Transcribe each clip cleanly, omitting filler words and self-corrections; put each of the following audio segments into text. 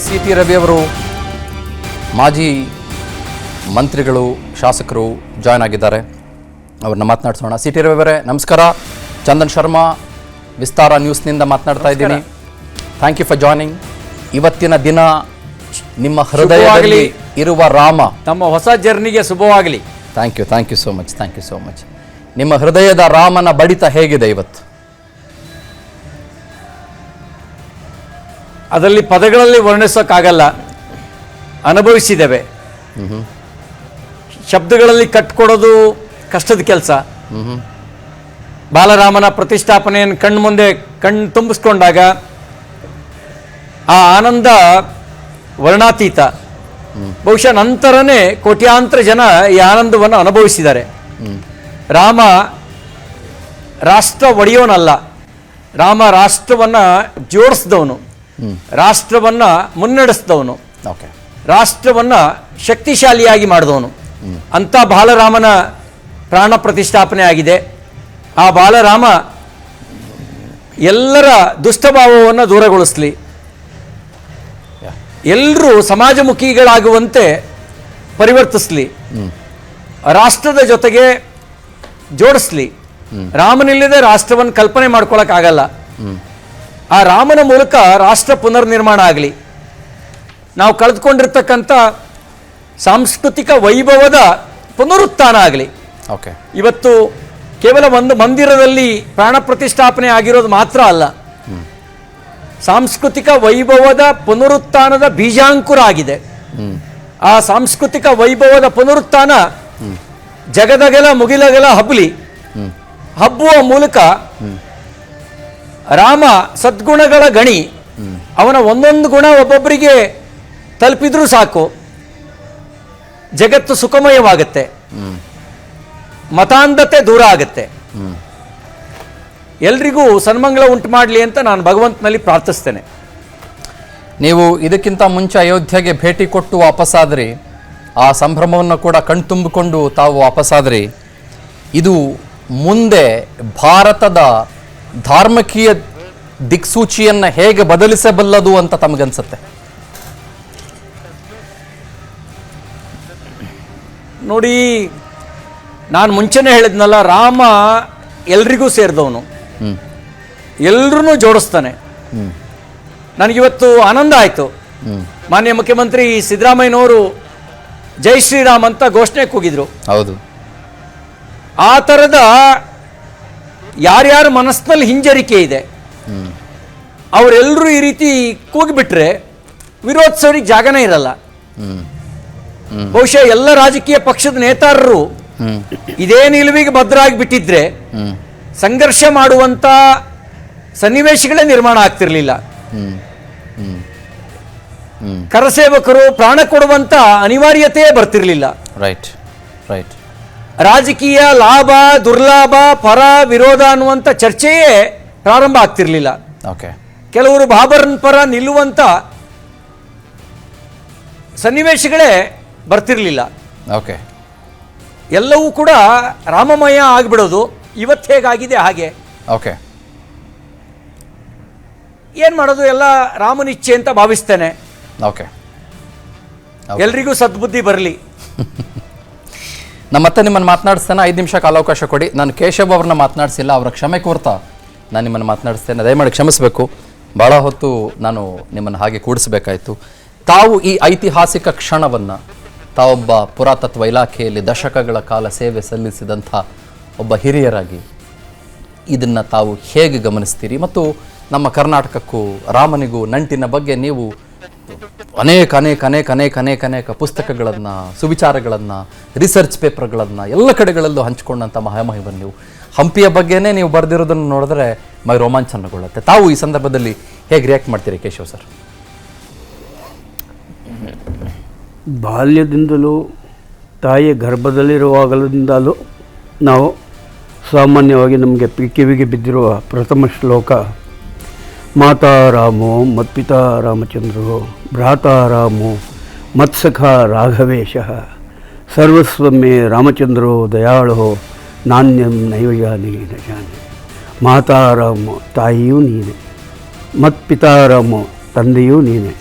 C T ರವಿಯವರು ಮಾಜಿ ಮಂತ್ರಿಗಳು, ಶಾಸಕರು ಜಾಯ್ನ್ ಆಗಿದ್ದಾರೆ. ಅವ್ರನ್ನ ಮಾತನಾಡಿಸೋಣ. ಸಿ ಟಿ ರವಿಯವರೇ ನಮಸ್ಕಾರ. ಚಂದನ್ ಶರ್ಮಾ, ವಿಸ್ತಾರ ನ್ಯೂಸ್ನಿಂದ ಮಾತನಾಡ್ತಾ ಇದ್ದೀನಿ. Thank you for joining. ಇವತ್ತಿನ ದಿನ ನಿಮ್ಮ ಹೃದಯದಲ್ಲಿ ಇರುವ ರಾಮ ನಮ್ಮ ಹೊಸ ಜರ್ನಿಗೆ ಶುಭವಾಗಲಿ. Thank you so much. ನಿಮ್ಮ ಹೃದಯದ ರಾಮನ ಬಡಿತ ಹೇಗಿದೆ ಇವತ್ತು? ಅದರಲ್ಲಿ ಪದಗಳಲ್ಲಿ ವರ್ಣಿಸೋಕ್ಕಾಗಲ್ಲ, ಅನುಭವಿಸಿದ್ದೇವೆ. ಶಬ್ದಗಳಲ್ಲಿ ಕಟ್ಕೊಡೋದು ಕಷ್ಟದ ಕೆಲಸ. ಬಾಲರಾಮನ ಪ್ರತಿಷ್ಠಾಪನೆಯನ್ನು ಕಣ್ಣು ತುಂಬಿಸ್ಕೊಂಡಾಗ ಆ ಆನಂದ ವರ್ಣಾತೀತ. ಬಹುಶಃ ನಂತರನೇ ಕೋಟ್ಯಾಂತರ ಜನ ಈ ಆನಂದವನ್ನು ಅನುಭವಿಸಿದ್ದಾರೆ. ರಾಮ ರಾಷ್ಟ್ರ ಒಡೆಯೋನಲ್ಲ, ರಾಮ ರಾಷ್ಟ್ರವನ್ನು ಜೋಡಿಸಿದವನು, ರಾಷ್ಟ್ರವನ್ನು ಮುನ್ನಡೆಸಿದವನು, ರಾಷ್ಟ್ರವನ್ನು ಶಕ್ತಿಶಾಲಿಯಾಗಿ ಮಾಡಿದವನು. ಅಂಥ ಬಾಲರಾಮನ ಪ್ರಾಣ ಪ್ರತಿಷ್ಠಾಪನೆ ಆಗಿದೆ. ಆ ಬಾಲರಾಮ ಎಲ್ಲರ ದುಷ್ಟಭಾವವನ್ನು ದೂರಗೊಳಿಸಲಿ, ಎಲ್ಲರೂ ಸಮಾಜಮುಖಿಗಳಾಗುವಂತೆ ಪರಿವರ್ತಿಸಲಿ, ರಾಷ್ಟ್ರದ ಜೊತೆಗೆ ಜೋಡಿಸ್ಲಿ. ರಾಮನಿಲ್ಲದೆ ರಾಷ್ಟ್ರವನ್ನು ಕಲ್ಪನೆ ಮಾಡ್ಕೊಳಕ್ಕಾಗಲ್ಲ. ಆ ರಾಮನ ಮೂಲಕ ರಾಷ್ಟ್ರ ಪುನರ್ನಿರ್ಮಾಣ ಆಗಲಿ. ನಾವು ಕಳೆದುಕೊಂಡಿರ್ತಕ್ಕಂಥ ಸಾಂಸ್ಕೃತಿಕ ವೈಭವದ ಪುನರುತ್ಥಾನ ಆಗಲಿ. ಇವತ್ತು ಕೇವಲ ಒಂದು ಮಂದಿರದಲ್ಲಿ ಪ್ರಾಣ ಪ್ರತಿಷ್ಠಾಪನೆ ಆಗಿರೋದು ಮಾತ್ರ ಅಲ್ಲ, ಸಾಂಸ್ಕೃತಿಕ ವೈಭವದ ಪುನರುತ್ಥಾನದ ಬೀಜಾಂಕುರ ಆಗಿದೆ. ಆ ಸಾಂಸ್ಕೃತಿಕ ವೈಭವದ ಪುನರುತ್ಥಾನ ಜಗದಗೆಲ ಮುಗಿಲಗೆಲ ಹಬ್ಬುವ ಮೂಲಕ ರಾಮ ಸದ್ಗುಣಗಳ ಗಣಿ. ಅವನ ಒಂದೊಂದು ಗುಣ ಒಬ್ಬೊಬ್ಬರಿಗೆ ತಲುಪಿದ್ರೂ ಸಾಕು, ಜಗತ್ತು ಸುಖಮಯವಾಗುತ್ತೆ, ಮತಾಂಧತೆ ದೂರ ಆಗುತ್ತೆ. ಎಲ್ರಿಗೂ ಸನ್ಮಂಗಳ ಉಂಟು ಮಾಡಲಿ ಅಂತ ನಾನು ಭಗವಂತನಲ್ಲಿ ಪ್ರಾರ್ಥಿಸ್ತೇನೆ. ನೀವು ಇದಕ್ಕಿಂತ ಮುಂಚೆ ಅಯೋಧ್ಯೆಗೆ ಭೇಟಿ ಕೊಟ್ಟು ವಾಪಸ್ಸಾದ್ರಿ, ಆ ಸಂಭ್ರಮವನ್ನು ಕೂಡ ಕಣ್ತುಂಬಿಕೊಂಡು ತಾವು ವಾಪಸ್ಸಾದ್ರಿ. ಇದು ಮುಂದೆ ಭಾರತದ ಧಾರ್ಮಿಕೀಯ ದಿಕ್ಸೂಚಿಯನ್ನು ಹೇಗೆ ಬದಲಿಸಬಲ್ಲದು ಅಂತ ತಮಗನ್ಸುತ್ತೆ? ನೋಡಿ, ನಾನು ಮುಂಚೆನೇ ಹೇಳಿದ್ನಲ್ಲ, ರಾಮ ಎಲ್ರಿಗೂ ಸೇರಿದವನು, ಎಲ್ರೂ ಜೋಡಿಸ್ತಾನೆ. ನನಗಿವತ್ತು ಆನಂದ ಆಯಿತು. ಮಾನ್ಯ ಮುಖ್ಯಮಂತ್ರಿ ಸಿದ್ದರಾಮಯ್ಯನವರು ಜೈ ಶ್ರೀರಾಮ್ ಅಂತ ಘೋಷಣೆ ಕೂಗಿದ್ರು. ಹೌದು, ಆ ಥರದ ಯಾರ್ಯಾರ ಮನಸ್ಸಿನಲ್ಲಿ ಹಿಂಜರಿಕೆ ಇದೆ ಅವರೆಲ್ಲರೂ ಈ ರೀತಿ ಕೂಗಿಬಿಟ್ರೆ ವಿರೋಧಿಸೋರಿಗೆ ಜಾಗನೇ ಇರಲ್ಲ. ಬಹುಶಃ ಎಲ್ಲ ರಾಜಕೀಯ ಪಕ್ಷದ ನೇತಾರರು ಇದೇ ನಿಲುವಿಗೆ ಭದ್ರಾಗಿ ಬಿಟ್ಟಿದ್ರೆ ಸಂಘರ್ಷ ಮಾಡುವಂತ ಸನ್ನಿವೇಶಗಳೇ ನಿರ್ಮಾಣ ಆಗ್ತಿರ್ಲಿಲ್ಲ. ಕರಸೇವಕರು ಪ್ರಾಣ ಕೊಡುವಂತ ಅನಿವಾರ್ಯತೆಯೇ ಬರ್ತಿರ್ಲಿಲ್ಲ. ರೈಟ್. ರಾಜಕೀಯ ಲಾಭ ದುರ್ಲಾಭ ಪರ ವಿರೋಧ ಅನ್ನುವಂಥ ಚರ್ಚೆಯೇ ಪ್ರಾರಂಭ ಆಗ್ತಿರ್ಲಿಲ್ಲ. ಕೆಲವರು ಬಾಬರ್ನ ಪರ ನಿಲ್ಲುವಂತ ಸನ್ನಿವೇಶಗಳೇ ಬರ್ತಿರ್ಲಿಲ್ಲ. ಎಲ್ಲವೂ ಕೂಡ ರಾಮಮಯ ಆಗಿಬಿಡೋದು. ಇವತ್ತು ಹೇಗಾಗಿದೆ ಹಾಗೆ. ಏನ್ ಮಾಡೋದು, ಎಲ್ಲ ರಾಮನಿಚ್ಛೆ ಅಂತ ಭಾವಿಸ್ತೇನೆ. ಎಲ್ರಿಗೂ ಸದ್ಬುದ್ಧಿ ಬರಲಿ. ಮತ್ತೆ ನಿಮ್ಮನ್ನು ಮಾತನಾಡಿಸ್ತೇನೆ. 5 ನಿಮಿಷ ಕಾಲಾವಕಾಶ ಕೊಡಿ. ನಾನು ಕೇಶವ್ ಅವ್ರನ್ನ ಮಾತನಾಡಿಸಿಲ್ಲ, ಅವರ ಕ್ಷಮೆ ಕೋರ್ತಾ ನಾನು ನಿಮ್ಮನ್ನು ಮಾತನಾಡಿಸ್ತೇನೆ. ದಯಮಾಡಿ ಕ್ಷಮಿಸಬೇಕು, ಭಾಳ ಹೊತ್ತು ನಾನು ನಿಮ್ಮನ್ನು ಹಾಗೆ ಕೂಡಿಸಬೇಕಾಯಿತು. ತಾವು ಈ ಐತಿಹಾಸಿಕ ಕ್ಷಣವನ್ನು ತಾವೊಬ್ಬ ಪುರಾತತ್ವ ಇಲಾಖೆಯಲ್ಲಿ ದಶಕಗಳ ಕಾಲ ಸೇವೆ ಸಲ್ಲಿಸಿದಂಥ ಒಬ್ಬ ಹಿರಿಯರಾಗಿ ಇದನ್ನು ತಾವು ಹೇಗೆ ಗಮನಿಸ್ತೀರಿ? ಮತ್ತು ನಮ್ಮ ಕರ್ನಾಟಕಕ್ಕೂ ರಾಮನಿಗೂ ನಂಟಿನ ಬಗ್ಗೆ ನೀವು ಅನೇಕ ಪುಸ್ತಕಗಳನ್ನು, ಸುವಿಚಾರಗಳನ್ನು, ರಿಸರ್ಚ್ ಪೇಪರ್ಗಳನ್ನು ಎಲ್ಲ ಕಡೆಗಳಲ್ಲೂ ಹಂಚಿಕೊಂಡಂಥ ಮಹಾಮಹಿಮನ್ ನೀವು. ಹಂಪಿಯ ಬಗ್ಗೆನೇ ನೀವು ಬರೆದಿರೋದನ್ನು ನೋಡಿದ್ರೆ ಮೈ ರೋಮಾಂಚನಗೊಳ್ಳುತ್ತೆ. ತಾವು ಈ ಸಂದರ್ಭದಲ್ಲಿ ಹೇಗೆ ರಿಯಾಕ್ಟ್ ಮಾಡ್ತೀರಿ ಕೇಶವ್ ಸರ್? ಬಾಲ್ಯದಿಂದಲೂ ತಾಯಿಯ ಗರ್ಭದಲ್ಲಿರುವಾಗಲಿಂದಲೂ ನಾವು ಸಾಮಾನ್ಯವಾಗಿ ನಮಗೆ ಕಿವಿಗೆ ಬಿದ್ದಿರುವ ಪ್ರಥಮ ಶ್ಲೋಕ ಮಾತಾ ರಾಮೋ ಮತ್ಪಿತಾ ರಾಮಚಂದ್ರೋ ಭ್ರಾತಾ ರಾಮೋ ಮತ್ಸಖ ರಾಘವೇಶಃ ಸರ್ವಸ್ವಮೇ ರಾಮಚಂದ್ರೋ ದಯಾಳೋ ನಾಣ್ಯಂ ನೈವ ಜಾನಿ ನ ಜಾನಿ. ಮಾತಾ ರಾಮೋ ತಾಯಿಯೂ ನೀನೆ, ಮತ್ಪಿತಾ ರಾಮೋ ತಂದೆಯೂ ನೀನೆ,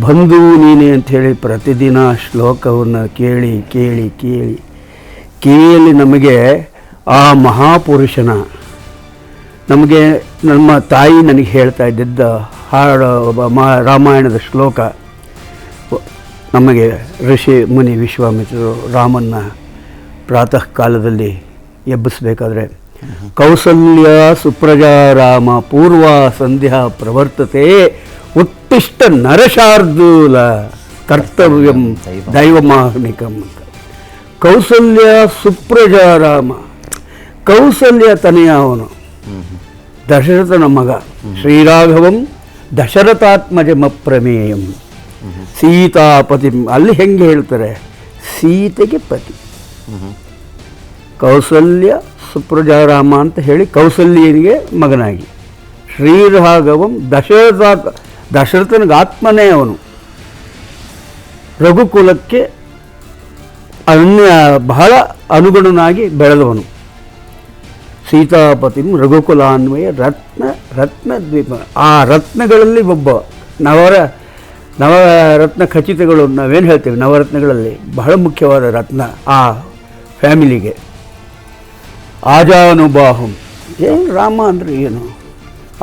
ಬಂಧು ನೀನೆ ಅಂಥೇಳಿ ಪ್ರತಿದಿನ ಶ್ಲೋಕವನ್ನು ಕೇಳಿ ಕೇಳಿ ಕೇಳಿ ಕಿವಿಯಲ್ಲಿ ನಮಗೆ ಆ ಮಹಾಪುರುಷನ ನಮಗೆ ನಮ್ಮ ತಾಯಿ ನನಗೆ ಹೇಳ್ತಾ ಇದ್ದಿದ್ದ ಹಾಡು ರಾಮಾಯಣದ ಶ್ಲೋಕ ನಮಗೆ ಋಷಿ ಮುನಿ ವಿಶ್ವಾಮಿತ್ರರು ರಾಮನ್ನ ಪ್ರಾತಃ ಕಾಲದಲ್ಲಿ ಎಬ್ಬಿಸಬೇಕಾದ್ರೆ ಕೌಸಲ್ಯ ಸುಪ್ರಜಾ ರಾಮ ಪೂರ್ವ ಸಂಧ್ಯಾ ಪ್ರವರ್ತತೆ ಉತ್ತಿಷ್ಟ ನರಶಾರ್ದೂಲ ಕರ್ತವ್ಯಂ ದೈವಮಾಹ್ನಿಕಂ ಅಂತ. ಕೌಸಲ್ಯ ಸುಪ್ರಜಾ ರಾಮ, ಕೌಸಲ್ಯ ತನೆಯ ಅವನು ದಶರಥನ ಮಗ, ಶ್ರೀರಾಘವಂ ದಶರಥಾತ್ಮಜಮಪ್ರಮೇಯಂ ಸೀತಾಪತಿ. ಅಲ್ಲಿ ಹೆಂಗೆ ಹೇಳ್ತಾರೆ, ಸೀತೆಗೆ ಪತಿ. ಕೌಸಲ್ಯ ಸುಪ್ರಜಾರಾಮ ಅಂತ ಹೇಳಿ ಕೌಸಲ್ಯನಿಗೆ ಮಗನಾಗಿ, ಶ್ರೀರಾಘವಂ ದಶರಥನಿಗೆ ಆತ್ಮನೇ ಅವನು, ರಘುಕುಲಕ್ಕೆ ಬಹಳ ಅನುಗುಣನಾಗಿ ಬೆಳೆದವನು. ಸೀತಾಪತಿಂ ರಘುಕುಲಾನ್ವಯ ರತ್ನದ್ವೀಪ. ಆ ರತ್ನಗಳಲ್ಲಿ ಒಬ್ಬ ನವರತ್ನ ಖಚಿತಗಳು ನಾವೇನು ಹೇಳ್ತೇವೆ, ನವರತ್ನಗಳಲ್ಲಿ ಬಹಳ ಮುಖ್ಯವಾದ ರತ್ನ ಆ ಫ್ಯಾಮಿಲಿಗೆ. ಆಜಾನುಬಾಹು, ಏನು ರಾಮ ಅಂದರೆ ಏನು,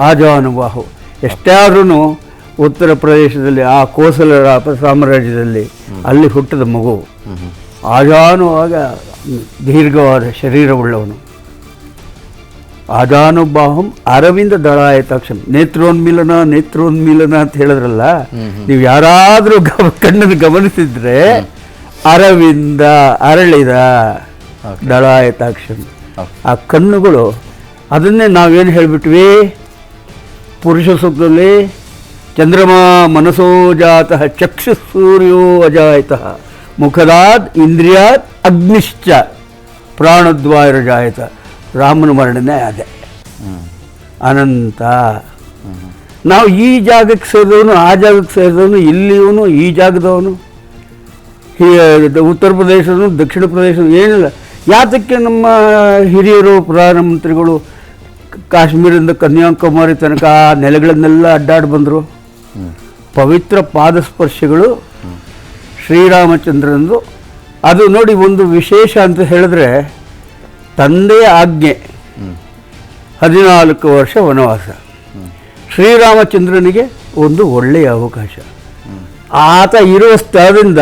ಆಜಾನುಬಾಹು. ಎಷ್ಟಾದ್ರೂ ಉತ್ತರ ಪ್ರದೇಶದಲ್ಲಿ ಆ ಕೋಸಲ ಸಾಮ್ರಾಜ್ಯದಲ್ಲಿ ಅಲ್ಲಿ ಹುಟ್ಟಿದ ಮಗು, ಆಜಾನುವಾಗ ದೀರ್ಘವಾದ ಶರೀರವುಳ್ಳವನು. ಆಜಾನುಬಾಹುಂ ಅರವಿಂದ ದಳಾಯತಾಕ್ಷಂ. ನೇತ್ರೋನ್ಮಿಲನ ಅಂತ ಹೇಳಿದ್ರಲ್ಲ, ನೀವು ಯಾರಾದರೂ ಕಣ್ಣನ್ನು ಗಮನಿಸಿದ್ರೆ ಅರವಿಂದ ಅರಳಿದ ದಳಾಯತಾಕ್ಷಂ. ಆ ಕಣ್ಣುಗಳು, ಅದನ್ನೇ ನಾವೇನು ಹೇಳಿಬಿಟ್ವಿ ಪುರುಷ ಸೂಕ್ತದಲ್ಲಿ, ಚಂದ್ರಮಾ ಮನಸೋ ಜಾತಃ ಚಕ್ಷು ಸೂರ್ಯೋ ಅಜಾಯತಃ ಮುಖದಾದ್ ಇಂದ್ರಿಯಾತ್ ಅಗ್ನಿಶ್ಚ ಪ್ರಾಣದ್ವಾಯುರಜಾಯತ. ರಾಮನ ವರ್ಣನೆ ಅದೇ, ಅನಂತ. ನಾವು ಈ ಜಾಗಕ್ಕೆ ಸೇರಿದವನು, ಆ ಜಾಗಕ್ಕೆ ಸೇರಿದವನು, ಇಲ್ಲಿಯವನು, ಈ ಜಾಗದವನು, ಉತ್ತರ ಪ್ರದೇಶದವನು, ದಕ್ಷಿಣ ಪ್ರದೇಶದವನು, ಏನಿಲ್ಲ. ಯಾತಕ್ಕೆ ನಮ್ಮ ಹಿರಿಯರು ಪ್ರಧಾನಮಂತ್ರಿಗಳು ಕಾಶ್ಮೀರದಿಂದ ಕನ್ಯಾಕುಮಾರಿ ತನಕ ಆ ನೆಲೆಗಳನ್ನೆಲ್ಲ ಅಡ್ಡಾಡಿ ಬಂದರು? ಪವಿತ್ರ ಪಾದಸ್ಪರ್ಶಗಳು ಶ್ರೀರಾಮಚಂದ್ರನದು. ಅದು ನೋಡಿ, ಒಂದು ವಿಶೇಷ ಅಂತ ಹೇಳಿದ್ರೆ, ತಂದೆಯ ಆಜ್ಞೆ 14 ವರ್ಷ ವನವಾಸ, ಶ್ರೀರಾಮಚಂದ್ರನಿಗೆ ಒಂದು ಒಳ್ಳೆಯ ಅವಕಾಶ. ಆತ ಇರುವ ಸ್ಥಳದಿಂದ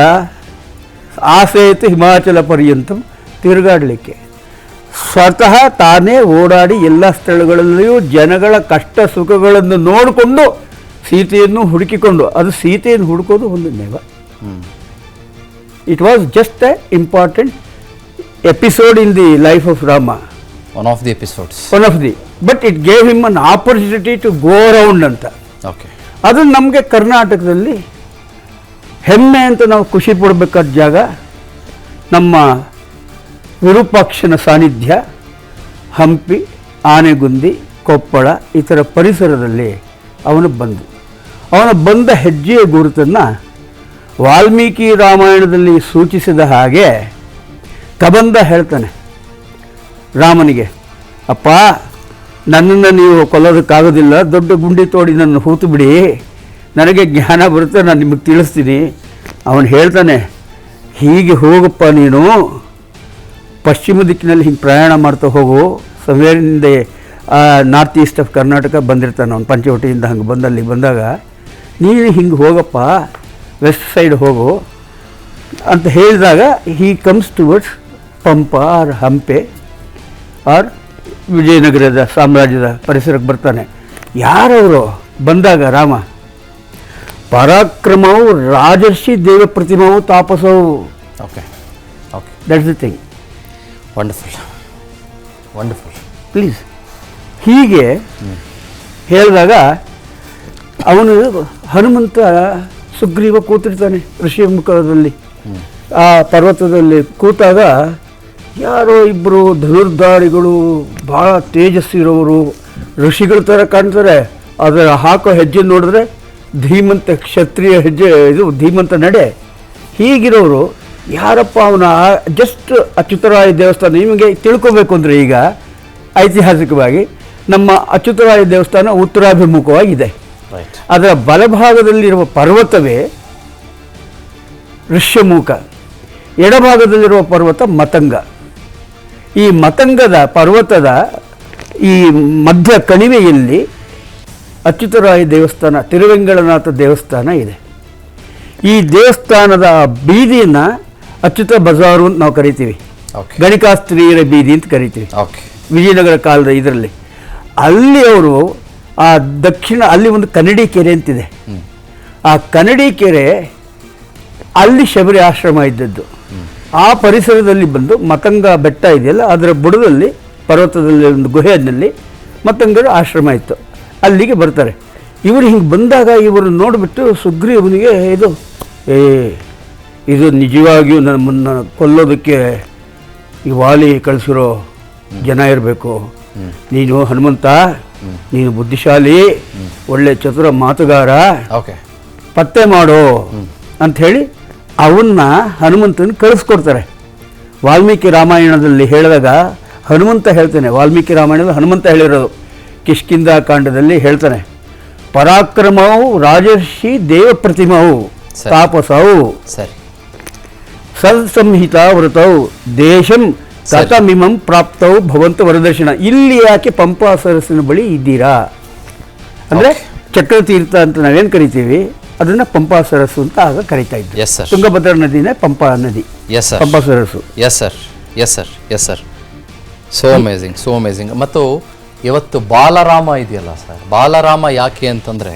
ಆಸೇತು ಹಿಮಾಚಲ ಪರ್ಯಂತ ತಿರುಗಾಡಲಿಕ್ಕೆ ಸ್ವತಃ ತಾನೇ ಓಡಾಡಿ ಎಲ್ಲ ಸ್ಥಳಗಳಲ್ಲಿಯೂ ಜನಗಳ ಕಷ್ಟ ಸುಖಗಳನ್ನು ನೋಡಿಕೊಂಡು ಸೀತೆಯನ್ನು ಹುಡುಕಿಕೊಂಡು, ಅದು ಸೀತೆಯನ್ನು ಹುಡುಕೋದು ಒಂದು ನೆವ. It was just a important episode in the life of Rama. One of the episodes. But it gave him an opportunity to go around ಅಂತ. Okay. ಅದು ನಮಗೆ ಕರ್ನಾಟಕದಲ್ಲಿ ಹೆಮ್ಮೆ ಅಂತ ನಾವು ಖುಷಿ ಪಡಬೇಕಾದ ಜಾಗ. ನಮ್ಮ ವಿರೂಪಾಕ್ಷನ ಸಾನ್ನಿಧ್ಯ, ಹಂಪಿ, ಆನೆಗುಂದಿ, ಕೊಪ್ಪಳ ಈ ಥರ ಪರಿಸರದಲ್ಲಿ ಅವನು ಬಂದ ಹೆಜ್ಜೆಯ ಗುರುತನ್ನು ವಾಲ್ಮೀಕಿ ರಾಮಾಯಣದಲ್ಲಿ ಸೂಚಿಸಿದ ಹಾಗೆ ಕಬಂದ ಹೇಳ್ತಾನೆ ರಾಮನಿಗೆ, ಅಪ್ಪ ನನ್ನನ್ನು ನೀವು ಕೊಲ್ಲೋದಕ್ಕಾಗೋದಿಲ್ಲ, ದೊಡ್ಡ ಗುಂಡಿ ತೋಡಿ ನನ್ನ ಹೂತು ಬಿಡಿ, ನನಗೆ ಜ್ಞಾನ ಬರುತ್ತೆ, ನಾನು ನಿಮಗೆ ತಿಳಿಸ್ತೀನಿ. ಅವನು ಹೇಳ್ತಾನೆ, ಹೀಗೆ ಹೋಗಪ್ಪ ನೀನು, ಪಶ್ಚಿಮ ದಿಕ್ಕಿನಲ್ಲಿ ಹಿಂಗೆ ಪ್ರಯಾಣ ಮಾಡ್ತಾ ಹೋಗು. ಸವೇರಿಂದ ನಾರ್ತ್ ಈಸ್ಟ್ ಆಫ್ ಕರ್ನಾಟಕ ಬಂದಿರ್ತಾನೆ ಅವನು, ಪಂಚವಟಿಯಿಂದ ಹಂಗೆ ಬಂದಲ್ಲಿ ಬಂದಾಗ, ನೀನು ಹಿಂಗೆ ಹೋಗಪ್ಪ, ವೆಸ್ಟ್ ಸೈಡ್ ಹೋಗು ಅಂತ ಹೇಳಿದಾಗ, he comes towards Pampa or Hampi or ವಿಜಯನಗರದ ಸಾಮ್ರಾಜ್ಯದ ಪರಿಸರಕ್ಕೆ ಬರ್ತಾನೆ. ಯಾರವರು ಬಂದಾಗ ರಾಮ, ಪರಾಕ್ರಮವು ರಾಜರ್ಷಿ ದೇವ ಪ್ರತಿಮವು ತಾಪಸವು. Okay okay, that's the thing. Wonderful wonderful. Please ಹೀಗೆ ಹೇಳಿದಾಗ ಅವನು ಹನುಮಂತ ಸುಗ್ರೀವ ಕೂತಿರ್ತಾನೆ ಋಷಿಯ ಮುಖದಲ್ಲಿ, ಆ ಪರ್ವತದಲ್ಲಿ ಕೂತಾಗ ಯಾರೋ ಇಬ್ಬರು ಧನುರ್ಧಾರಿಗಳು ಭಾಳ ತೇಜಸ್ಸಿರೋರು ಋಷಿಗಳ ಥರ ಕಾಣ್ತಾರೆ. ಅದರ ಹಾಕೋ ಹೆಜ್ಜೆ ನೋಡಿದ್ರೆ ಧೀಮಂತ ಕ್ಷತ್ರಿಯ ಹೆಜ್ಜೆ, ಇದು ಧೀಮಂತ ನಡೆ. ಹೀಗಿರೋರು ಯಾರಪ್ಪ ಅವನ ಜಸ್ಟ್ ಅಚ್ಯುತರಾಯ ದೇವಸ್ಥಾನ. ನಿಮಗೆ ತಿಳ್ಕೊಬೇಕು ಅಂದರೆ ಈಗ ಐತಿಹಾಸಿಕವಾಗಿ ನಮ್ಮ ಅಚ್ಯುತರಾಯ ದೇವಸ್ಥಾನ ಉತ್ತರಾಭಿಮುಖವಾಗಿದೆ. ಅದರ ಬಲಭಾಗದಲ್ಲಿರುವ ಪರ್ವತವೇ ಋಷ್ಯಮೂಕ, ಎಡಭಾಗದಲ್ಲಿರುವ ಪರ್ವತ ಮತಂಗ. ಈ ಮತಂಗದ ಪರ್ವತದ ಈ ಮಧ್ಯ ಕಣಿವೆಯಲ್ಲಿ ಅಚ್ಯುತರಾಯ ದೇವಸ್ಥಾನ, ತಿರುವೆಂಗಳನಾಥ ದೇವಸ್ಥಾನ ಇದೆ. ಈ ದೇವಸ್ಥಾನದ ಬೀದಿಯನ್ನು ಅಚ್ಯುತ ಬಜಾರು ಅಂತ ನಾವು ಕರಿತೀವಿ, ಓಕೆ ಗಣಿಕಾಸ್ತ್ರೀಯರ ಬೀದಿ ಅಂತ ಕರಿತೀವಿ. ಓಕೆ ವಿಜಯನಗರ ಕಾಲದ ಇದರಲ್ಲಿ ಅಲ್ಲಿ ಅವರು ಆ ಅಲ್ಲಿ ಒಂದು ಕನ್ನಡಿ ಕೆರೆ ಅಂತಿದೆ. ಆ ಕನ್ನಡಿ ಕೆರೆ ಅಲ್ಲಿ ಶಬರಿ ಆಶ್ರಮ ಇದ್ದದ್ದು. ಆ ಪರಿಸರದಲ್ಲಿ ಬಂದು ಮತಂಗ ಬೆಟ್ಟ ಇದೆಯಲ್ಲ, ಅದರ ಬುಡದಲ್ಲಿ ಪರ್ವತದಲ್ಲಿ ಒಂದು ಗುಹೆಯಲ್ಲಿ ಮತಂಗರ ಆಶ್ರಮ ಇತ್ತು. ಅಲ್ಲಿಗೆ ಬರ್ತಾರೆ. ಇವರು ಹಿಂಗೆ ಬಂದಾಗ ಇವರು ನೋಡಿಬಿಟ್ಟು ಸುಗ್ರೀವನಿಗೆ ಇದು ನಿಜವಾಗಿಯೂ ನಮ್ಮನ್ನು ಕೊಲ್ಲೋದಕ್ಕೆ ಈ ವಾಲಿ ಕಳಿಸಿರೋ ಜನ ಇರಬೇಕು. ನೀನು ಹನುಮಂತ, ನೀನು ಬುದ್ಧಿಶಾಲಿ, ಒಳ್ಳೆ ಚತುರ ಮಾತುಗಾರ, ಓಕೆ ಪತ್ತೆ ಮಾಡು ಅಂಥೇಳಿ ಅವನ್ನ ಹನುಮಂತನ ಕಳಿಸ್ಕೊಡ್ತಾರೆ. ವಾಲ್ಮೀಕಿ ರಾಮಾಯಣದಲ್ಲಿ ಹೇಳಿದಾಗ ಹನುಮಂತ ಹೇಳ್ತಾನೆ, ವಾಲ್ಮೀಕಿ ರಾಮಾಯಣದಲ್ಲಿ ಹನುಮಂತ ಹೇಳಿರೋದು, ಕಿಷ್ಕಿಂಧ ಕಾಂಡದಲ್ಲಿ ಹೇಳ್ತಾನೆ, ಪರಾಕ್ರಮವು ರಾಜರ್ಷಿ ದೇವ ಪ್ರತಿಮವು ತಾಪಸವು ಸರಿ ಸತ್ಸಂಹಿತ ವ್ರತವು ದೇಶಂ ತತಮಿಮಂ ಪ್ರಾಪ್ತವು ಭವಂತ ವರದರ್ಶನ. ಇಲ್ಲಿ ಯಾಕೆ ಪಂಪಾ ಸರಸ್ಸಿನ ಬಳಿ ಇದ್ದೀರಾ ಅಂದರೆ ಚಕ್ರತೀರ್ಥ ಅಂತ ನಾವೇನು ಕರಿತೀವಿ ಅದನ್ನು ಪಂಪಾ ಸರಸ್ಸು ಅಂತ ಆಗ ಕರಿತಾ ಇದ್ವಿ. Yes sir. ತುಂಗಭದ್ರಾ ನದಿನೇ ಪಂಪಾ ನದಿ, ಎಸ್ ಸರ್. ಪಂಪಾ ಸರಸ್ಸು. Yes sir, yes sir, yes sir. So amazing, so amazing. ಮತ್ತು ಇವತ್ತು ಬಾಲರಾಮ ಇದೆಯಲ್ಲ ಸರ್, ಬಾಲರಾಮ ಯಾಕೆ ಅಂತಂದರೆ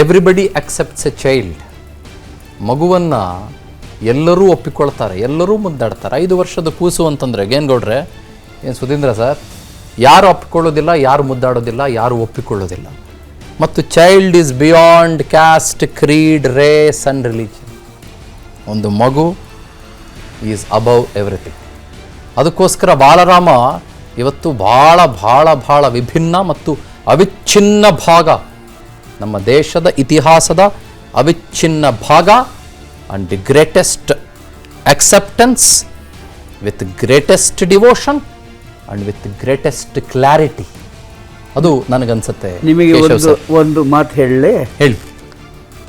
ಎವ್ರಿಬಡಿ ಅಕ್ಸೆಪ್ಟ್ಸ್ ಎ ಚೈಲ್ಡ್. ಮಗುವನ್ನು ಎಲ್ಲರೂ ಒಪ್ಪಿಕೊಳ್ತಾರೆ, ಎಲ್ಲರೂ ಮುದ್ದಾಡ್ತಾರೆ. 5 ವರ್ಷದ ಕೂಸು ಅಂತಂದರೆ ಗೇನ್ಗೌಡ್ರೆ, ಏನು ಸುಧೀಂದ್ರ ಸರ್, ಯಾರು ಒಪ್ಪಿಕೊಳ್ಳೋದಿಲ್ಲ, ಯಾರು ಮುದ್ದಾಡೋದಿಲ್ಲ, ಯಾರು ಒಪ್ಪಿಕೊಳ್ಳೋದಿಲ್ಲ. ಮತ್ತು child is beyond caste, creed, race and religion. ಒಂದು ಮಗು ಈಸ್ ಅಬವ್ ಎವ್ರಿಥಿಂಗ್. ಅದಕ್ಕೋಸ್ಕರ ಬಾಲರಾಮ ಇವತ್ತು ಭಾಳ ಭಾಳ ಭಾಳ ವಿಭಿನ್ನ ಮತ್ತು ಅವಿಚ್ಛಿನ್ನ ಭಾಗ, ನಮ್ಮ ದೇಶದ ಇತಿಹಾಸದ ಅವಿಚ್ಛಿನ್ನ ಭಾಗ. And the greatest acceptance with greatest devotion and with greatest clarity. ಅದು ನನಗನ್ಸುತ್ತೆ. ನಿಮಗೆ ಒಂದು ಮಾತು ಹೇಳಲೇ? ಹೇಳಿ.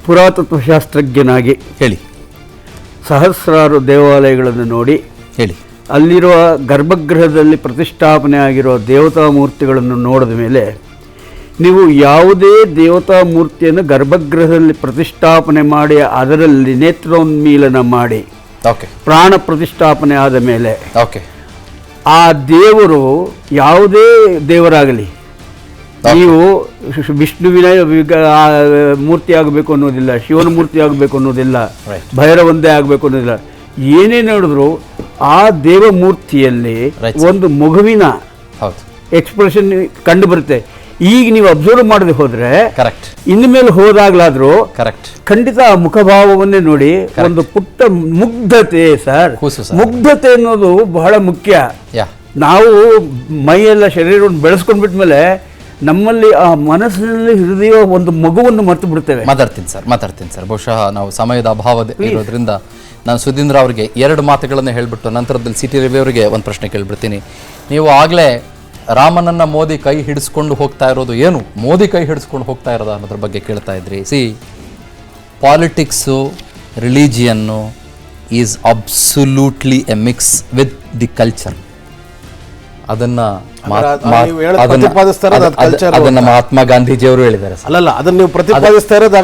ಪುರಾತತ್ವಶಾಸ್ತ್ರಜ್ಞನಾಗಿ ಹೇಳಿ. ಸಹಸ್ರಾರು ದೇವಾಲಯಗಳನ್ನು ನೋಡಿ, ಹೇಳಿ. ಅಲ್ಲಿರುವ ಗರ್ಭಗೃಹದಲ್ಲಿ ಪ್ರತಿಷ್ಠಾಪನೆ ಆಗಿರೋ ದೇವತಾ ಮೂರ್ತಿಗಳನ್ನು ನೋಡಿದ ಮೇಲೆ ನೀವು ಯಾವುದೇ ದೇವತಾ ಮೂರ್ತಿಯನ್ನು ಗರ್ಭಗೃಹದಲ್ಲಿ ಪ್ರತಿಷ್ಠಾಪನೆ ಮಾಡಿ ಅದರಲ್ಲಿ ನೇತ್ರೋನ್ಮೀಲನ ಮಾಡಿ ಓಕೆ ಪ್ರಾಣ ಪ್ರತಿಷ್ಠಾಪನೆ ಆದ ಮೇಲೆ ಓಕೆ ಆ ದೇವರು ಯಾವುದೇ ದೇವರಾಗಲಿ, ನೀವು ವಿಷ್ಣುವಿನ ಮೂರ್ತಿ ಆಗಬೇಕು ಅನ್ನೋದಿಲ್ಲ, ಶಿವನ ಮೂರ್ತಿ ಆಗಬೇಕು ಅನ್ನೋದಿಲ್ಲ, ಭೈರವಂದೇ ಆಗಬೇಕು ಅನ್ನೋದಿಲ್ಲ, ಏನೇ ನೋಡಿದ್ರು ಆ ದೇವಮೂರ್ತಿಯಲ್ಲಿ ಒಂದು ಮಗುವಿನ ಎಕ್ಸ್ಪ್ರೆಷನ್ ಕಂಡು ಬರುತ್ತೆ. ಈಗ ನೀವು ಅಬ್ಸರ್ವ್ ಮಾಡದೆ ಹೋದ್ರೆ ಕರೆಕ್ಟ್, ಇನ್ನು ಮೇಲೆ ಹೋದಾಗ್ಲಾದ್ರೂ ಕರೆಕ್ಟ್ ಖಂಡಿತ ಆ ಮುಖಭಾವವನ್ನೇ ನೋಡಿ ಒಂದು ಪುಟ್ಟ ಮುಗ್ಧತೆ. ಸರ್, ಮುಗ್ಧತೆ ಅನ್ನೋದು ಬಹಳ ಮುಖ್ಯ. ನಾವು ಮೈಯೆಲ್ಲ ಶರೀರವನ್ನು ಬೆಳೆಸ್ಕೊಂಡ್ಬಿಟ್ಮೇಲೆ ನಮ್ಮಲ್ಲಿ ಆ ಮನಸ್ಸಿನಲ್ಲಿ ಹೃದಯ ಒಂದು ಮಗುವನ್ನು ಮರೆತು ಬಿಡ್ತೇವೆ. ಮಾತಾಡ್ತೀನಿ ಸರ್. ಬಹುಶಃ ನಾವು ಸಮಯದ ಅಭಾವ ಇರೋದ್ರಿಂದ ನಾನು ಸುಧೀಂದ್ರ ಅವರಿಗೆ 2 ಮಾತುಗಳನ್ನು ಹೇಳಿಬಿಟ್ಟು ನಂತರದಲ್ಲಿ ಸಿಟಿ ರವಿ ಅವರಿಗೆ ಒಂದು ಪ್ರಶ್ನೆ ಕೇಳಿಬಿಡ್ತೀನಿ. ನೀವು ಆಗಲೇ ರಾಮನನ್ನ ಮೋದಿ ಕೈ ಹಿಡಿಸ್ಕೊಂಡು ಹೋಗ್ತಾ ಇರೋದು ಏನು, ಮೋದಿ ಕೈ ಹಿಡಿಸ್ಕೊಂಡು ಹೋಗ್ತಾ ಇರೋದು ಅನ್ನೋದ್ರ ಬಗ್ಗೆ ಕೇಳ್ತಾ ಇದ್ರಿ. Politics, religion is absolutely a mix with the culture. ಅದನ್ನ ಮಹಾತ್ಮ ಗಾಂಧೀಜಿಯವರು ಹೇಳಿದ್ದಾರೆ. ಅಲ್ಲಲ್ಲ, ಅದನ್ನ ನೀವು ಪ್ರತಿಪಾದಿಸ್ತಾ ಇರೋದು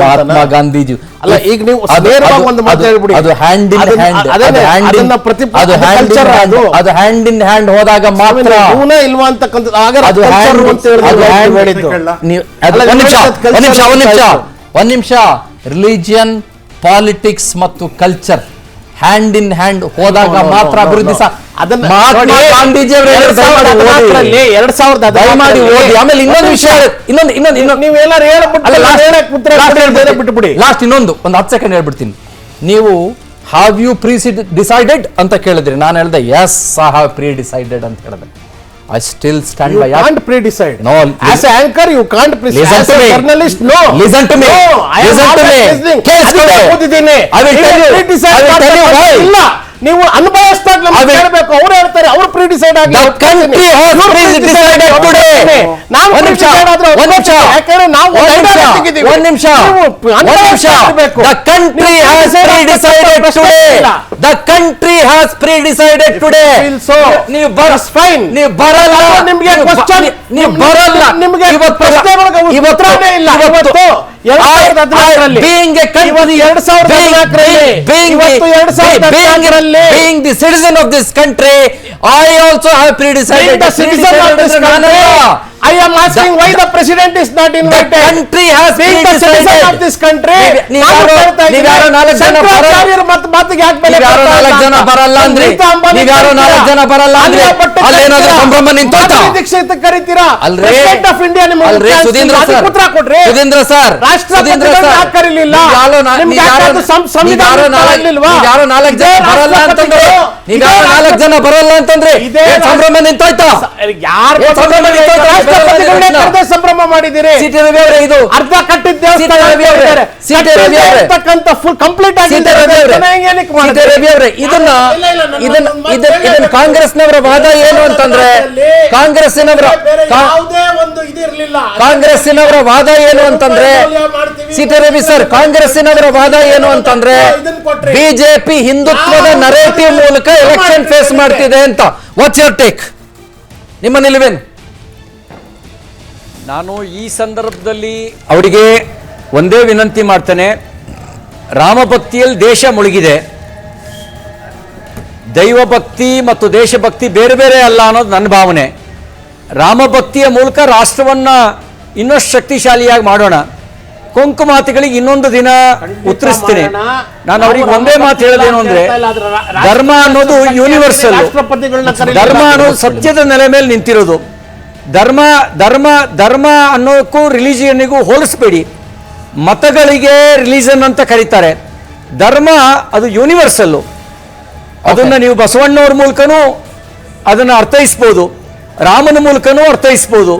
ಮಹಾತ್ಮ ಗಾಂಧೀಜಿ ಅಲ್ಲ. ಈಗ ನೀವು ಒಂದು ಮಾತು ಹೇಳ್ಬಿಡಿ, ಅದು ಹ್ಯಾಂಡ್ ಇನ್ ಹ್ಯಾಂಡ್, ಅದು ಹ್ಯಾಂಡ್ ಇನ್ ಹ್ಯಾಂಡ್ ಹೋದಾಗ ಮಾತ್ರ ಇಲ್ವಾ ಅಂತಕ್ಕಂಥದ್ದು. ಒಂದ್ ನಿಮಿಷ. ರಿಲಿಜಿಯನ್, ಪಾಲಿಟಿಕ್ಸ್ ಮತ್ತು ಕಲ್ಚರ್ ಹ್ಯಾಂಡ್ ಇನ್ ಹ್ಯಾಂಡ್ ಹೋದಾಗ ಮಾತ್ರ ಅಭಿವೃದ್ಧಿ. ಮಹಾತ್ಮ ಗಾಂಧೀಜಿ ದಯಮಾಡಿ ಓದಿ. ಆಮೇಲೆ ಇನ್ನೊಂದು ವಿಷಯ, ಲಾಸ್ಟ್ ಇನ್ನೊಂದು 10 ಸೆಕೆಂಡ್ ಹೇಳ್ಬಿಡ್ತೀನಿ. ನೀವು ಹ್ಯಾವ್ ಯು ಡಿಸೈಡೆಡ್ ಅಂತ ಕೇಳಿದ್ರಿ, ನಾನು ಹೇಳ್ದೆ yes I have pre decided ಅಂತ ಹೇಳಿದೆ. I still stand by. You can't pre-decide. No. As an anchor, you can't pre-decide. As a journalist, no. Listen to me. No, I am not listening. I will tell you. I will tell you why. ನೀವು ಅನ್ಬಯಸ್ದಾಗ ನಮ್ಗೆ ಹೇಳ್ಬೇಕು. ಅವ್ರು ಹೇಳ್ತಾರೆ ಅವ್ರು pre decide ಆಗಿ The country has pre-decided today. ನಾವು ಒಂದ್ ನಿಮಿಷ, ಒಂದ್ ನಿಮಿಷ, ಯಾಕಂದ್ರೆ ನಾವು ಒಂದ್ ನಿಮಿಷ. The country has pre-decided today. The country has pre-decided today. ನೀವು ಬರಲ್ಲ, ನಿಮ್ಗೆ question, ನೀವು ಬರಲ್ಲ, ನಿಮ್ಗೆ ಪ್ರಶ್ನೆಗಳಿಗೆ ಉತ್ತರನೇ ಇಲ್ಲ. ಇವತ್ತು 2014ರಲ್ಲಿ being a country, 2014ರಲ್ಲಿ being the citizen of this country, I also have pre-decided. the citizen of this country, I am asking why the president is not The invited. country has Being the citizen of this country, ನೀವ್ಯಾರೋ 4 ಜನ ಮಾತಿಗೆ ಯಾಕೆ ಬೆಲೆ ನೀವ್ಯಾರೋ 4 ಜನ ಬರಲ್ಲ ಅಂದ್ರಿ, ನೀವ್ಯಾರೋ 4 ಜನ ಬರಲ್ಲ ಅಂದ್ರಿ, ಅಲ್ಲೇನಾದ್ರೂ ಸಂಭ್ರಮ ನಿಂತೋಯ್ತಾ? ದೀಕ್ಷಿತ ಕರೀತೀರಾ? ಅಲ್ರೇ, ಪ್ರೆಸಿಡೆಂಟ್ ಆಫ್ ಇಂಡಿಯಾ ನಿಮ್ಮ ಅಲ್ರೇ ಸುಧೀಂದ್ರ ಸರ್, ಉತ್ತರ ಕೊಡ್ರಿ. ಸುಧೀಂದ್ರ ಸರ್, ರಾಷ್ಟ್ರಪತಿಗಳು ಯಾಕೆ ಕರೀಲಿಲ್ಲ? ನಿಮ್ಗೆ ಯಾಕಾದ್ರೂ ಸಂವಿಧಾನ ಇರ್ಲಿಲ್ವಾ? ನೀವ್ಯಾರೋ 4 ಜನ ಬರಲ್ಲ ಅಂತಂದ್ರೆ, ನೀವ್ಯಾರೋ 4 ಜನ ಬರಲ್ಲ ಅಂತಂದ್ರೆ ಏನ್ ಸಂಭ್ರಮ ನಿಂತೋಯ್ತಾ? ಯಾರು ಸಂಭ್ರಮ ನಿಂತೋಯ್ತಾ? ರಾಷ್ಟ್ರಪತಿಗಳನ್ನೇ ಕರೆದೇ ಸಂಭ್ರಮ ಮಾಡಿದಿರಿ. ಸಿಟಿ ರವಿ ಅವರೇ, ಇದು ಅರ್ಧ ಕಟ್ಟಿದ್ದ ದೇವಸ್ಥಾನ ಫುಲ್ ಕಂಪ್ಲೀಟ್ ಆಗಿದೆ. ಇದನ್ನ ಕಾಂಗ್ರೆಸ್ನವರ ವಾದ ಏನು ಅಂತಂದ್ರೆ, ಕಾಂಗ್ರೆಸ್ಸಿನವರ ವಾದ ಏನು ಅಂತಂದ್ರೆ, ಸಿಟಿ ರವಿ ಸರ್, ಕಾಂಗ್ರೆಸ್ಸಿನವರ ವಾದ ಏನು ಅಂತಂದ್ರೆ, ಬಿಜೆಪಿ ಹಿಂದುತ್ವದ ನರೇಟಿವ್ ಮೂಲಕ ಎಲೆಕ್ಷನ್ ಫೇಸ್ ಮಾಡ್ತಿದೆ ಅಂತ. What's your take? ನಿಮ್ಮ ನಿಲುವೇನು? ನಾನು ಈ ಸಂದರ್ಭದಲ್ಲಿ ಅವರಿಗೆ ಒಂದೇ ವಿನಂತಿ ಮಾಡ್ತೇನೆ. ರಾಮಭಕ್ತಿಯಲ್ಲಿ ದೇಶ ಮುಳುಗಿದೆ. ದೈವಭಕ್ತಿ ಮತ್ತು ದೇಶಭಕ್ತಿ ಬೇರೆ ಬೇರೆ ಅಲ್ಲ ಅನ್ನೋದು ನನ್ನ ಭಾವನೆ. ರಾಮಭಕ್ತಿಯ ಮೂಲಕ ರಾಷ್ಟ್ರವನ್ನು ಇನ್ನಷ್ಟು ಶಕ್ತಿಶಾಲಿಯಾಗಿ ಮಾಡೋಣ. ಕೊಂಕು ಮಾತುಗಳಿಗೆ ಇನ್ನೊಂದು ದಿನ ಉತ್ತರಿಸ್ತೀನಿ. ನಾನು ಅವ್ರಿಗೆ ಒಂದೇ ಮಾತು ಹೇಳೋದೇನು ಅಂದ್ರೆ, ಧರ್ಮ ಅನ್ನೋದು ಯೂನಿವರ್ಸಲ್. ಧರ್ಮ ಅನ್ನೋದು ಸತ್ಯದ ನೆಲೆ ಮೇಲೆ ನಿಂತಿರೋದು. ಧರ್ಮ ಧರ್ಮ ಧರ್ಮ ಅನ್ನೋಕ್ಕೂ ರಿಲಿಜಿಯನ್ನಿಗೂ ಹೋಲಿಸ್ಬೇಡಿ. ಮತಗಳಿಗೆ ರಿಲಿಜನ್ ಅಂತ ಕರೀತಾರೆ. ಧರ್ಮ ಅದು ಯೂನಿವರ್ಸಲ್ಲು. ಅದನ್ನು ನೀವು ಬಸವಣ್ಣವ್ರ ಮೂಲಕನೂ ಅದನ್ನು ಅರ್ಥೈಸ್ಬೋದು, ರಾಮನ ಮೂಲಕನೂ ಅರ್ಥೈಸ್ಬೋದು,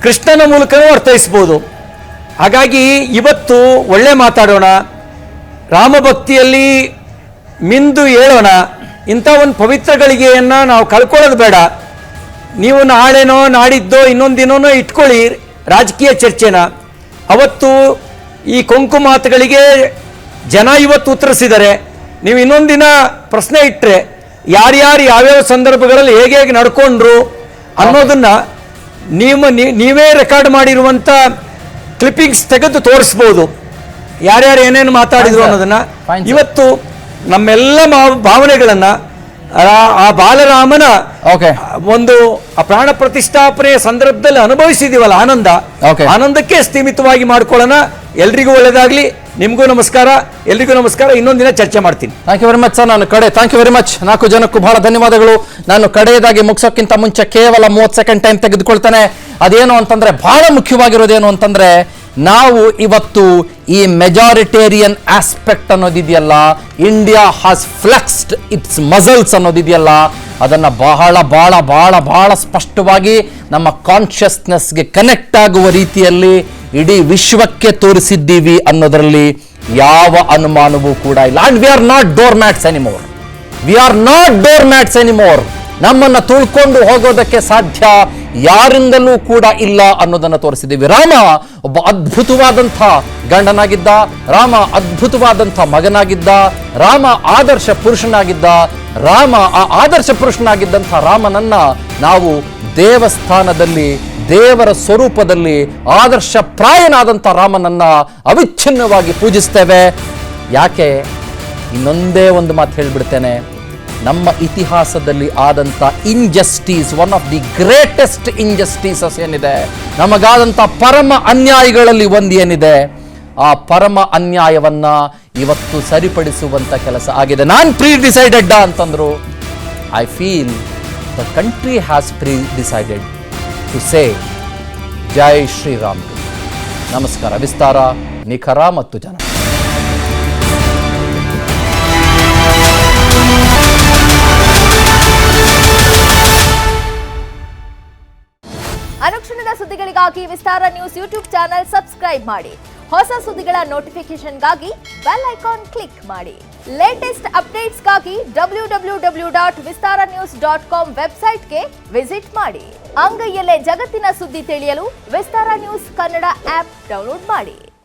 ಕೃಷ್ಣನ ಮೂಲಕನೂ ಅರ್ಥೈಸ್ಬೋದು. ಹಾಗಾಗಿ ಇವತ್ತು ಒಳ್ಳೆ ಮಾತಾಡೋಣ, ರಾಮಭಕ್ತಿಯಲ್ಲಿ ಮಿಂದು ಹೇಳೋಣ. ಇಂಥ ಒಂದು ಪವಿತ್ರ ಗಳಿಗೆಯನ್ನು ನಾವು ಕಳ್ಕೊಳ್ಳೋದು ಬೇಡ. ನೀವು ನಾಳೆನೋ ನಾಡಿದ್ದೋ ಇನ್ನೊಂದು ದಿನನೋ ಇಟ್ಕೊಳ್ಳಿ ರಾಜಕೀಯ ಚರ್ಚೆನ. ಅವತ್ತು ಈ ಕೊಂಕು ಮಾತುಗಳಿಗೆ ಜನ ಇವತ್ತು ಉತ್ತರಿಸಿದ್ದಾರೆ. ನೀವು ಇನ್ನೊಂದು ದಿನ ಪ್ರಶ್ನೆ ಇಟ್ಟರೆ ಯಾರ್ಯಾರು ಯಾವ್ಯಾವ ಸಂದರ್ಭಗಳಲ್ಲಿ ಹೇಗೆ ಹೇಗೆ ನಡ್ಕೊಂಡ್ರು ಅನ್ನೋದನ್ನ ನೀವೇ ರೆಕಾರ್ಡ್ ಮಾಡಿರುವಂಥ ಕ್ಲಿಪ್ಪಿಂಗ್ಸ್ ತೆಗೆದು ತೋರಿಸ್ಬೋದು, ಯಾರ್ಯಾರು ಏನೇನು ಮಾತಾಡಿದ್ರು ಅನ್ನೋದನ್ನ. ಇವತ್ತು ನಮ್ಮೆಲ್ಲ ಭಾವನೆಗಳನ್ನು ಆ ಬಾಲರಾಮನ ಒಂದು ಪ್ರಾಣ ಪ್ರತಿಷ್ಠಾಪನೆಯ ಸಂದರ್ಭದಲ್ಲಿ ಅನುಭವಿಸಿದೀವಲ್ಲ ಆನಂದ, ಆನಂದಕ್ಕೆ ಸೀಮಿತವಾಗಿ ಮಾಡ್ಕೊಳ್ಳೋಣ. ಎಲ್ರಿಗೂ ಒಳ್ಳೇದಾಗ್ಲಿ. ನಿಮಗೂ ನಮಸ್ಕಾರ, ಎಲ್ರಿಗೂ ನಮಸ್ಕಾರ. ಇನ್ನೊಂದು ದಿನ ಚರ್ಚೆ ಮಾಡ್ತೀನಿ. Thank you very much sir. ನಾನು ಥ್ಯಾಂಕ್ ಯು ವೆರಿ ಮಚ್. 4 ಜನಕ್ಕೂ ಬಹಳ ಧನ್ಯವಾದಗಳು. ನಾನು ಕಡೆಯದಾಗಿ ಮುಗಿಸೋಕ್ಕಿಂತ ಮುಂಚೆ ಕೇವಲ 30 ಸೆಕೆಂಡ್ ಟೈಮ್ ತೆಗೆದುಕೊಳ್ತಾನೆ. ಅದೇನು ಅಂತಂದ್ರೆ, ಬಹಳ ಮುಖ್ಯವಾಗಿರೋದೇನು ಅಂತಂದ್ರೆ, ನಾವು ಇವತ್ತು ಈ ಮೆಜಾರಿಟೇರಿಯನ್ ಆಸ್ಪೆಕ್ಟ್ ಅನ್ನೋದಿದೆಯಲ್ಲ, India has flexed its muscles ಅನ್ನೋದಿದೆಯಲ್ಲ, ಅದನ್ನು ಬಹಳ ಬಹಳ ಬಹಳ ಬಹಳ ಸ್ಪಷ್ಟವಾಗಿ ನಮ್ಮ ಕಾನ್ಷಿಯಸ್ನೆಸ್ಗೆ ಕನೆಕ್ಟ್ ಆಗುವ ರೀತಿಯಲ್ಲಿ ಇಡೀ ವಿಶ್ವಕ್ಕೆ ತೋರಿಸಿದ್ದೀವಿ ಅನ್ನೋದರಲ್ಲಿ ಯಾವ ಅನುಮಾನವೂ ಕೂಡ ಇಲ್ಲ. And we are not door mats anymore. We are not door mats anymore. ನಮ್ಮನ್ನು ತುಳ್ಕೊಂಡು ಹೋಗೋದಕ್ಕೆ ಸಾಧ್ಯ ಯಾರಿಂದಲೂ ಕೂಡ ಇಲ್ಲ ಅನ್ನೋದನ್ನು ತೋರಿಸಿದ್ದೀವಿ. ರಾಮ ಒಬ್ಬ ಅದ್ಭುತವಾದಂಥ ಗಂಡನಾಗಿದ್ದ, ರಾಮ ಅದ್ಭುತವಾದಂಥ ಮಗನಾಗಿದ್ದ, ರಾಮ ಆದರ್ಶ ಪುರುಷನಾಗಿದ್ದ. ಆ ಆದರ್ಶ ಪುರುಷನಾಗಿದ್ದಂಥ ರಾಮನನ್ನ ನಾವು ದೇವಸ್ಥಾನದಲ್ಲಿ, ದೇವರ ಸ್ವರೂಪದಲ್ಲಿ ಆದರ್ಶ ಪ್ರಾಯನಾದಂಥ ರಾಮನನ್ನ ಅವಿಚ್ಛಿನ್ನವಾಗಿ ಪೂಜಿಸ್ತೇವೆ. ಯಾಕೆ? ಇನ್ನೊಂದೇ ಒಂದು ಮಾತು ಹೇಳಿಬಿಡ್ತೇನೆ. ನಮ್ಮ ಇತಿಹಾಸದಲ್ಲಿ ಆದಂಥ injustice, one of the greatest injustices ಏನಿದೆ, ನಮಗಾದಂಥ ಪರಮ ಅನ್ಯಾಯಗಳಲ್ಲಿ ಒಂದು ಏನಿದೆ, ಆ ಪರಮ ಅನ್ಯಾಯವನ್ನ ಇವತ್ತು ಸರಿಪಡಿಸುವಂಥ ಕೆಲಸ ಆಗಿದೆ. ನಾನು ಪ್ರೀ ಡಿಸೈಡೆಡ್ ಅಂತಂದ್ರು, I feel the country has pre decided to say Jai Shriram. ನಮಸ್ಕಾರ. ವಿಸ್ತಾರ, ನಿಖರ ಮತ್ತು ಜನ. ಅನುಕ್ಷಣದ ಸುದ್ದಿಗಳಿಗಾಗಿ Vistara news YouTube channel subscribe ಮಾಡಿ. ಹೊಸ ಸುದ್ದಿಗಳ ನೋಟಿಫಿಕೇಶನ್ಗಾಗಿ ಬೆಲ್ ಐಕಾನ್ ಕ್ಲಿಕ್ ಮಾಡಿ. ಲೇಟೆಸ್ಟ್ ಅಪ್ಡೇಟ್ಸ್ಗಾಗಿ www.vistaranews.com ವೆಬ್ಸೈಟ್ಗೆ ವಿಸಿಟ್ ಮಾಡಿ. ಅಂಗೈಯಲ್ಲೇ ಜಗತ್ತಿನ ಸುದ್ದಿ ತಿಳಿಯಲು Vistara news Kannada app download ಮಾಡಿ.